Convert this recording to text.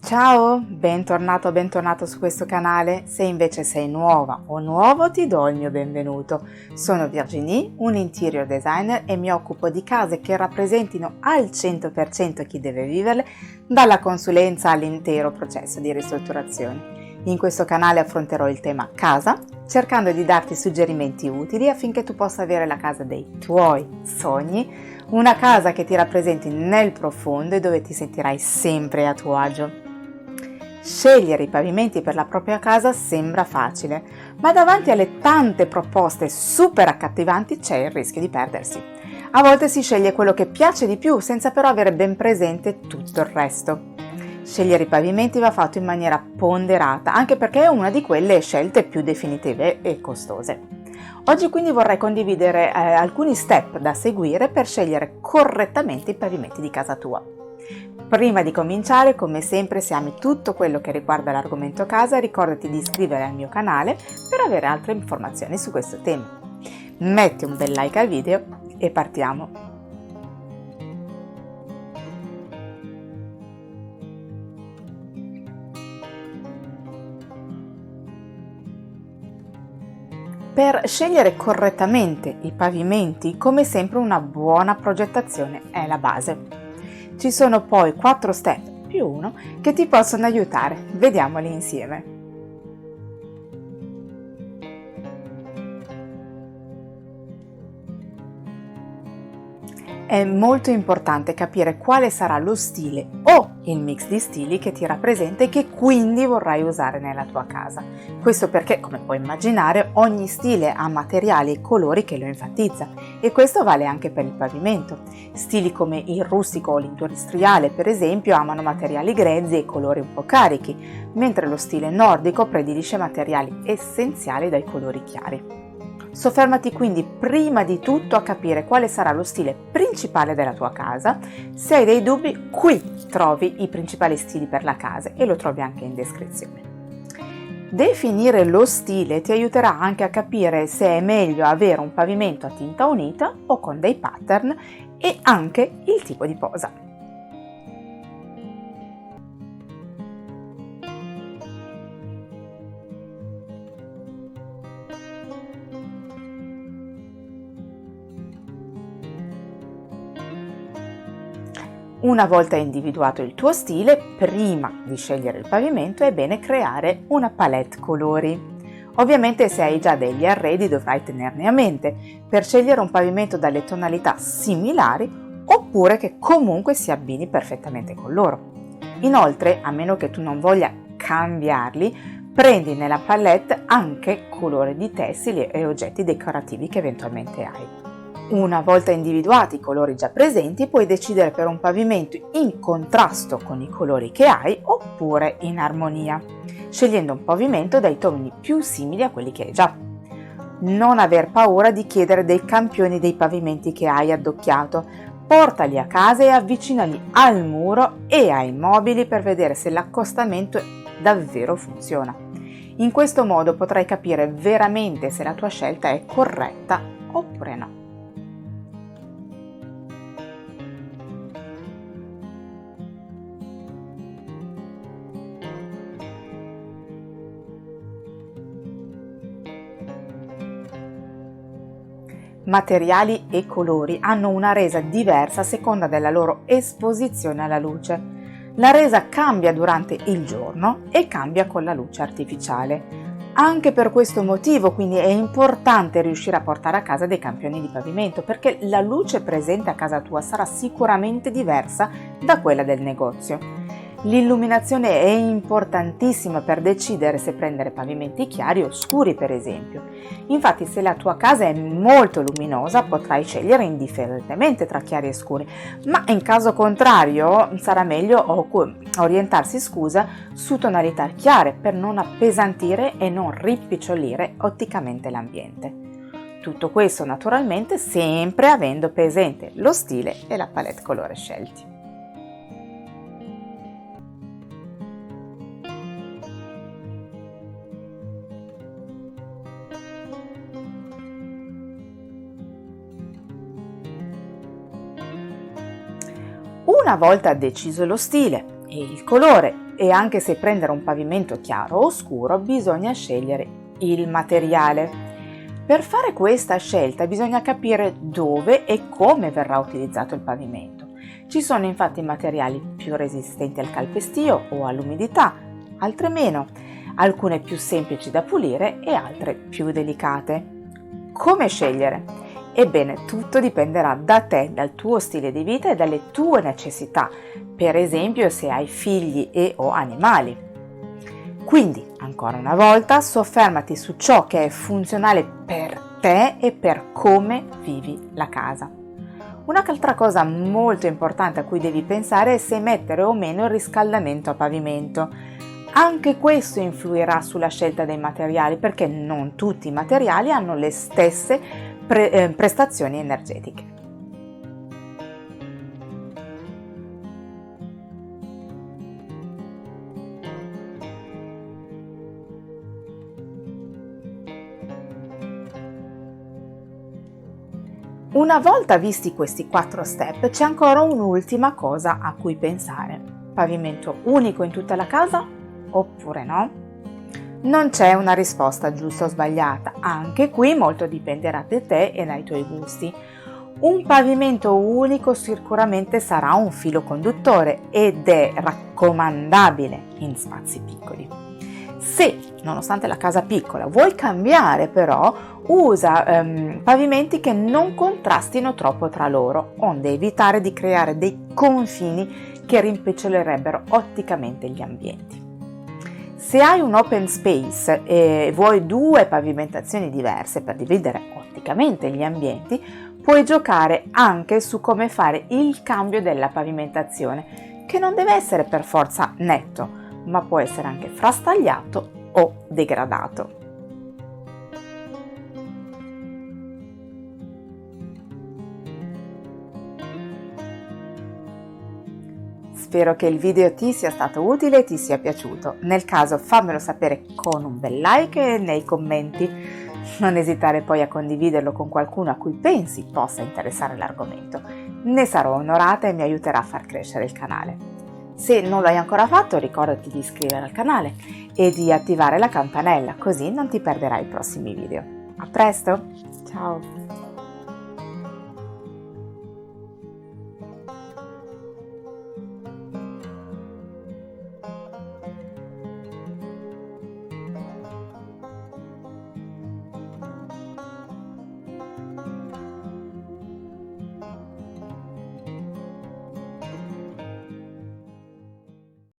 Ciao, bentornato o bentornato su questo canale. Se invece sei nuova o nuovo ti do il mio benvenuto. Sono Virginie, un interior designer e mi occupo di case che rappresentino al 100% chi deve viverle, dalla consulenza all'intero processo di ristrutturazione. In questo canale affronterò il tema casa, cercando di darti suggerimenti utili affinché tu possa avere la casa dei tuoi sogni, una casa che ti rappresenti nel profondo e dove ti sentirai sempre a tuo agio. Scegliere i pavimenti per la propria casa sembra facile, ma davanti alle tante proposte super accattivanti c'è il rischio di perdersi. A volte si sceglie quello che piace di più senza però avere ben presente tutto il resto. Scegliere i pavimenti va fatto in maniera ponderata, anche perché è una di quelle scelte più definitive e costose. Oggi quindi vorrei condividere alcuni step da seguire per scegliere correttamente i pavimenti di casa tua. Prima di cominciare, come sempre, se ami tutto quello che riguarda l'argomento casa, ricordati di iscriverti al mio canale per avere altre informazioni su questo tema. Metti un bel like al video e partiamo! Per scegliere correttamente i pavimenti, come sempre una buona progettazione è la base. Ci sono poi 4 step più 1 che ti possono aiutare, vediamoli insieme. È molto importante capire quale sarà lo stile o il mix di stili che ti rappresenta e che quindi vorrai usare nella tua casa. Questo perché, come puoi immaginare, ogni stile ha materiali e colori che lo enfatizza e questo vale anche per il pavimento. Stili come il rustico o l'industriale, per esempio, amano materiali grezzi e colori un po' carichi, mentre lo stile nordico predilige materiali essenziali dai colori chiari. Soffermati quindi prima di tutto a capire quale sarà lo stile principale della tua casa. Se hai dei dubbi, qui trovi i principali stili per la casa e lo trovi anche in descrizione. Definire lo stile ti aiuterà anche a capire se è meglio avere un pavimento a tinta unita o con dei pattern e anche il tipo di posa. Una volta individuato il tuo stile, prima di scegliere il pavimento è bene creare una palette colori. Ovviamente se hai già degli arredi dovrai tenerne a mente per scegliere un pavimento dalle tonalità similari oppure che comunque si abbini perfettamente con loro. Inoltre, a meno che tu non voglia cambiarli, prendi nella palette anche colori di tessili e oggetti decorativi che eventualmente hai. Una volta individuati i colori già presenti, puoi decidere per un pavimento in contrasto con i colori che hai oppure in armonia, scegliendo un pavimento dai toni più simili a quelli che hai già. Non aver paura di chiedere dei campioni dei pavimenti che hai addocchiato, portali a casa e avvicinali al muro e ai mobili per vedere se l'accostamento davvero funziona. In questo modo potrai capire veramente se la tua scelta è corretta oppure no. Materiali e colori hanno una resa diversa a seconda della loro esposizione alla luce. La resa cambia durante il giorno e cambia con la luce artificiale. Anche per questo motivo quindi è importante riuscire a portare a casa dei campioni di pavimento perché la luce presente a casa tua sarà sicuramente diversa da quella del negozio. L'illuminazione è importantissima per decidere se prendere pavimenti chiari o scuri, per esempio. Infatti, se la tua casa è molto luminosa, potrai scegliere indifferentemente tra chiari e scuri, ma in caso contrario sarà meglio orientarsi, su tonalità chiare per non appesantire e non rimpicciolire otticamente l'ambiente. Tutto questo naturalmente sempre avendo presente lo stile e la palette colore scelti. Una volta deciso lo stile e il colore e anche se prendere un pavimento chiaro o scuro bisogna scegliere il materiale. Per fare questa scelta bisogna capire dove e come verrà utilizzato il pavimento. Ci sono infatti materiali più resistenti al calpestio o all'umidità, altre meno, alcune più semplici da pulire e altre più delicate. Come scegliere? Ebbene, tutto dipenderà da te, dal tuo stile di vita e dalle tue necessità, per esempio se hai figli e o animali. Quindi, ancora una volta, soffermati su ciò che è funzionale per te e per come vivi la casa. Un'altra cosa molto importante a cui devi pensare è se mettere o meno il riscaldamento a pavimento. Anche questo influirà sulla scelta dei materiali perché non tutti i materiali hanno le stesse prestazioni energetiche. Una volta visti questi 4 step, c'è ancora un'ultima cosa a cui pensare. Pavimento unico in tutta la casa oppure no? Non c'è una risposta giusta o sbagliata, anche qui molto dipenderà da te e dai tuoi gusti. Un pavimento unico sicuramente sarà un filo conduttore ed è raccomandabile in spazi piccoli. Se, nonostante la casa piccola, vuoi cambiare però, usa pavimenti che non contrastino troppo tra loro, onde evitare di creare dei confini che rimpicciolirebbero otticamente gli ambienti. Se hai un open space e vuoi 2 pavimentazioni diverse per dividere otticamente gli ambienti, puoi giocare anche su come fare il cambio della pavimentazione, che non deve essere per forza netto, ma può essere anche frastagliato o degradato. Spero che il video ti sia stato utile e ti sia piaciuto. Nel caso fammelo sapere con un bel like e nei commenti. Non esitare poi a condividerlo con qualcuno a cui pensi possa interessare l'argomento. Ne sarò onorata e mi aiuterà a far crescere il canale. Se non l'hai ancora fatto, ricordati di iscrivere al canale e di attivare la campanella, così non ti perderai i prossimi video. A presto! Ciao!